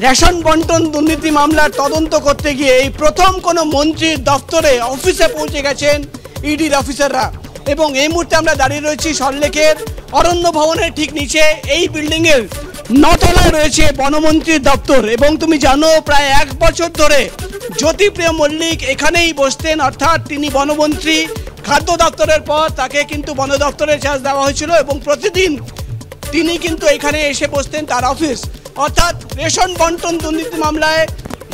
Ration বন্টন দুর্নীতি মামলার তদন্ত করতে গিয়ে এই প্রথম কোনো মন্ত্রীর দপ্তরে অফিসে পৌঁছে গেছেন ইডির অফিসাররা। এবং এই মুহূর্তে আমরা দাঁড়িয়ে রয়েছি সল্টলেকের অরণ্য ভবনের ঠিক নিচে। এই বিল্ডিংয়ের 9 তলায় রয়েছে বনমন্ত্রীর দপ্তর। এবং তুমি জানো প্রায় 1 বছর ধরে জ্যোতিপ্রিয় মল্লিক এখানেই বসতেন, অর্থাৎ তিনি বনমন্ত্রী। খাদ্য দপ্তরের পর তাকে কিন্তু বন দপ্তরের চার্জ দেওয়া হয়েছিল এবং প্রতিদিন তিনি কিন্তু এখানে এসে বসতেন তার অফিস। অর্থাৎ রেশন বন্টন দুর্নীতি মামলায়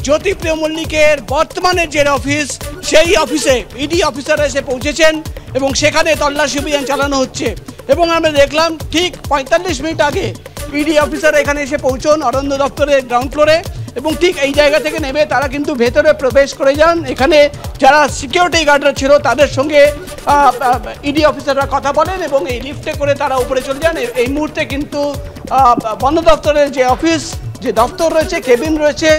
জ্যোতিপ্রিয় মল্লিকের বর্তমানের যে অফিস, সেই অফিসে ইডি অফিসাররা এসে পৌঁছেছেন এবং সেখানে তল্লাশি অভিযান চালানো হচ্ছে। এবং আমরা দেখলাম ঠিক 45 মিনিট আগে ইডি অফিসার এখানে এসে পৌঁছন অরণ্য দপ্তরের গ্রাউন্ড ফ্লোরে এবং ঠিক এই জায়গা থেকে নেমে তারা কিন্তু ভেতরে প্রবেশ করে যান। এখানে যারা সিকিউরিটি গার্ডরা ছিল তাদের সঙ্গে ইডি অফিসাররা কথা বলেন এবং এই লিফটে করে তারা উপরে চলে যান। এই মুহূর্তে কিন্তু বন দপ্তরের যে অফিস, যে দপ্তর রয়েছে, কেবিন রয়েছে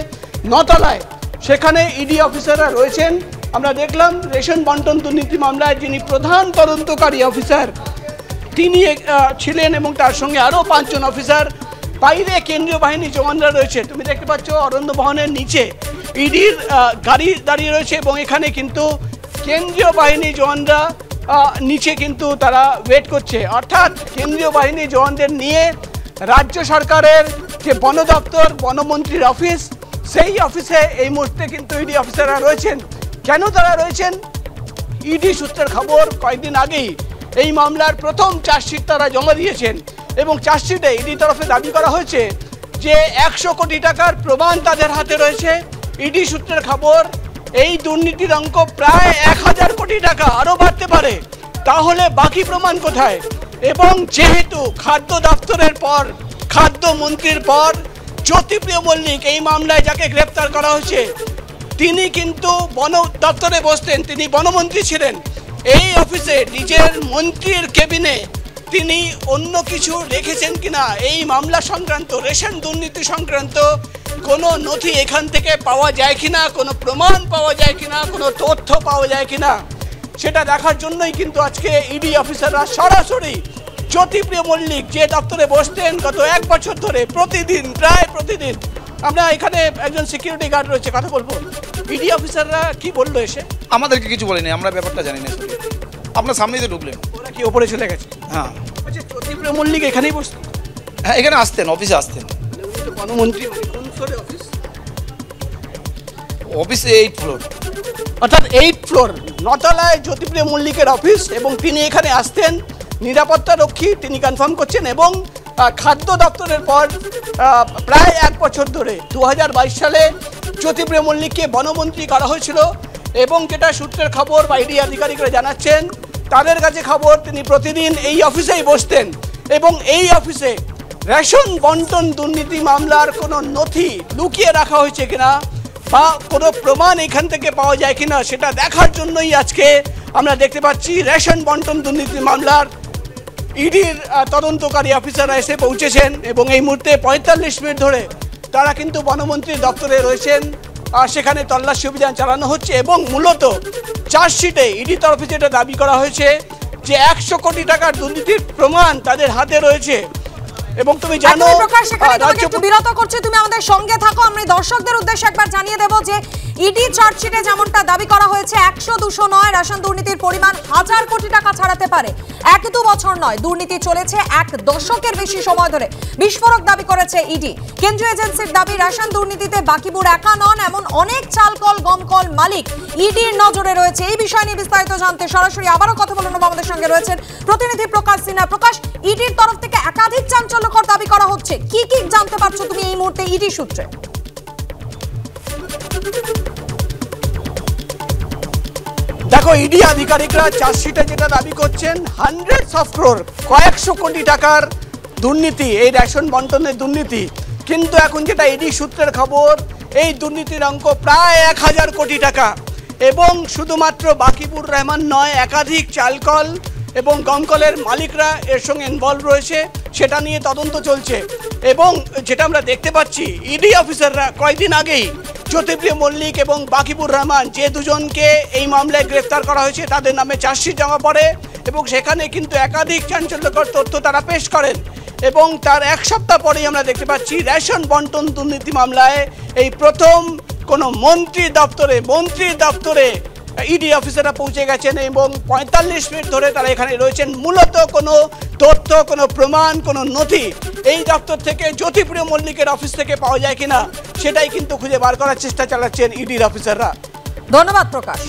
9 তলায়, সেখানে ইডি অফিসাররা রয়েছেন। আমরা দেখলাম রেশন বন্টন দুর্নীতি মামলায় যিনি প্রধান তদন্তকারী অফিসার তিনি ছিলেন এবং তার সঙ্গে আরও 5 জন অফিসার। বাইরে কেন্দ্রীয় বাহিনী জওয়ানরা রয়েছে। তুমি দেখতে পাচ্ছ অরণ্য ভবনের নিচে ইডির গাড়ি দাঁড়িয়ে রয়েছে এবং এখানে কিন্তু কেন্দ্রীয় বাহিনী জওয়ানরা নিচে কিন্তু তারা ওয়েট করছে। অর্থাৎ কেন্দ্রীয় বাহিনী জওয়ানদের নিয়ে রাজ্য সরকারের যে বন দপ্তর, বনমন্ত্রীর অফিস, সেই অফিসে এই মুহূর্তে কিন্তু ইডি অফিসাররা রয়েছেন। কেন তারা রয়েছেন? ইডি সূত্রের খবর কয়েকদিন আগেই এই মামলার প্রথম চার্জশিট তারা জমা দিয়েছেন এবং চার্জশিটে ইডি তরফে দাবি করা হয়েছে যে 100 কোটি টাকার প্রমাণ তাদের হাতে রয়েছে। ইডি সূত্রের খবর এই দুর্নীতির অঙ্ক প্রায় 1000 কোটি টাকা, আরও বাড়তে পারে। তাহলে বাকি প্রমাণ কোথায়? এবং যেহেতু খাদ্য দপ্তরের পর, খাদ্যমন্ত্রীর পর জ্যোতিপ্রিয় মল্লিক এই মামলায় যাকে গ্রেপ্তার করা হয়েছে তিনি কিন্তু বন দপ্তরে বসতেন, তিনি বনমন্ত্রী ছিলেন। এই অফিসে নিজের মন্ত্রীর কেবিনে তিনি অন্য কিছু রেখেছেন কিনা, এই মামলা সংক্রান্ত, রেশন দুর্নীতি সংক্রান্ত কোনো নথি এখান থেকে পাওয়া যায় কিনা, কোনো প্রমাণ পাওয়া যায় কিনা, কোনো তথ্য পাওয়া যায় কিনা, সেটা দেখার জন্যই কিন্তু আজকে ইডি অফিসাররা সরাসরি জ্যোতিপ্রিয় মল্লিক যে দপ্তরে বসতেন গত 1 বছর ধরে প্রতিদিন, প্রায় প্রতিদিন। আমরা এখানে একজন সিকিউরিটি গার্ড রয়েছে, কথা বলবো। ইডি অফিসাররা কি বললো এসে? আমাদেরকে কিছু বলেনি, আমরা ব্যাপারটা জানি না। আপনার সামনেই তো ঢুকলেন, ওরা কি ওপরে চলে গেছে? হ্যাঁ। আচ্ছা, জ্যোতিপ্রিয় মল্লিক এখানেই বসতেন? হ্যাঁ, এখানে আসতেন, অফিসে আসতেন। বনমন্ত্রী কোন ফ্লোরে অফিস? অফিস 8 ফ্লোর, অর্থাৎ 8 ফ্লোর, 9 তলায় জ্যোতিপ্রিয় মল্লিকের অফিস এবং তিনি এখানে আসতেন নিরাপত্তা রক্ষী, তিনি কনফার্ম করছেন। এবং খাদ্য দপ্তরের পর প্রায় 1 বছর ধরে 2022 সালে জ্যোতিপ্রিয় মল্লিককে বনমন্ত্রী করা হয়েছিল এবং যেটা সূত্রের খবর বা ইডি আধিকারিকরা জানাচ্ছেন, তাদের কাছে খবর তিনি প্রতিদিন এই অফিসেই বসতেন এবং এই অফিসে রেশন বন্টন দুর্নীতি মামলার কোনো নথি লুকিয়ে রাখা হয়েছে কিনা বা কোনো প্রমাণ এখান থেকে পাওয়া যায় কিনা সেটা দেখার জন্যই আজকে আমরা দেখতে পাচ্ছি রেশন বন্টন দুর্নীতি মামলার ইডির তদন্তকারী অফিসাররা এসে পৌঁছেছেন এবং এই মুহূর্তে 45 মিনিট ধরে তারা কিন্তু বনমন্ত্রীর দপ্তরে রয়েছেন। সেখানে তল্লাশি অভিযান চালানো হচ্ছে এবং মূলত চার্জশিটে ইডি তরফে যেটা দাবি করা হয়েছে যে 100 কোটি টাকার দুর্নীতির প্রমাণ তাদের হাতে রয়েছে। এবং তুমি জানো, একটু বিরত করছে, তুমি আমাদের সঙ্গে থাকো। আমরা দর্শকদের উদ্দেশ্যে একবার জানিয়ে দেব যে ইডি চার্জশিটে যেমনটা দাবি করা হয়েছে 100-200 নয়, রেশন দুর্নীতির পরিমাণ 1000 কোটি টাকা ছাড়াতে পারে। 1-2 বছর নয়, দুর্নীতি চলেছে 1 দশকের বেশি সময় ধরে। বিস্ফোরক দাবি করেছে ইডি। কেন্দ্রীয় এজেন্সির দাবি রেশন দুর্নীতিতে বাকিবুর একা নন, এমন অনেক চালকল গমকল মালিক ইডির নজরে রয়েছে। এই বিষয় নিয়ে বিস্তারিত জানতে সরাসরি আবারও কথা বলে নেব। আমাদের সঙ্গে রয়েছেন প্রতিনিধি প্রকাশ সিনহা। প্রকাশ, ইডির তরফ থেকে একাধিক চাঞ্চল্যকর দাবি করা হচ্ছে, কি কি জানতে পারছো তুমি এই মুহূর্তে ইডি সূত্রে? দেখো, ইডি আধিকারিকরা চার্জশিটে যেটা দাবি করছেন হান্ড্রেডস অফ ক্রোর, কয়েকশো কোটি টাকার দুর্নীতি, এই রেশন বন্টনের দুর্নীতি। কিন্তু এখন যেটা ইডি সূত্রের খবর, এই দুর্নীতির অঙ্ক প্রায় 1000 কোটি টাকা এবং শুধুমাত্র বাকিবুর রহমান নয়, একাধিক চালকল এবং গমকলের মালিকরা এর সঙ্গে ইনভলভ রয়েছে, সেটা নিয়ে তদন্ত চলছে। এবং যেটা আমরা দেখতে পাচ্ছি, ইডি অফিসাররা কয়েকদিন আগেই জ্যোতিপ্রিয় মল্লিক এবং বাকিবুর রহমান, যে দুজনকে এই মামলায় গ্রেফতার করা হয়েছে, তাদের নামে চার্জশিট জমা পড়ে এবং সেখানে কিন্তু একাধিক চাঞ্চল্যকর তথ্য তারা পেশ করেন। এবং তার এক সপ্তাহ পরেই আমরা দেখতে পাচ্ছি রেশন বন্টন দুর্নীতি মামলায় এই প্রথম কোনো মন্ত্রীর দপ্তরে ইডি অফিসাররা পৌঁছে গেছেন এবং 45 মিনিট ধরে তারা এখানে রয়েছেন। মূলত কোনো তথ্য, কোনো প্রমাণ, কোনো নথি এই দপ্তর থেকে জ্যোতিপ্রিয় মল্লিকের অফিস থেকে পাওয়া যায় কিনা সেটাই কিন্তু খুঁজে বার করার চেষ্টা চালাচ্ছেন ইডির অফিসাররা। ধন্যবাদ প্রকাশ।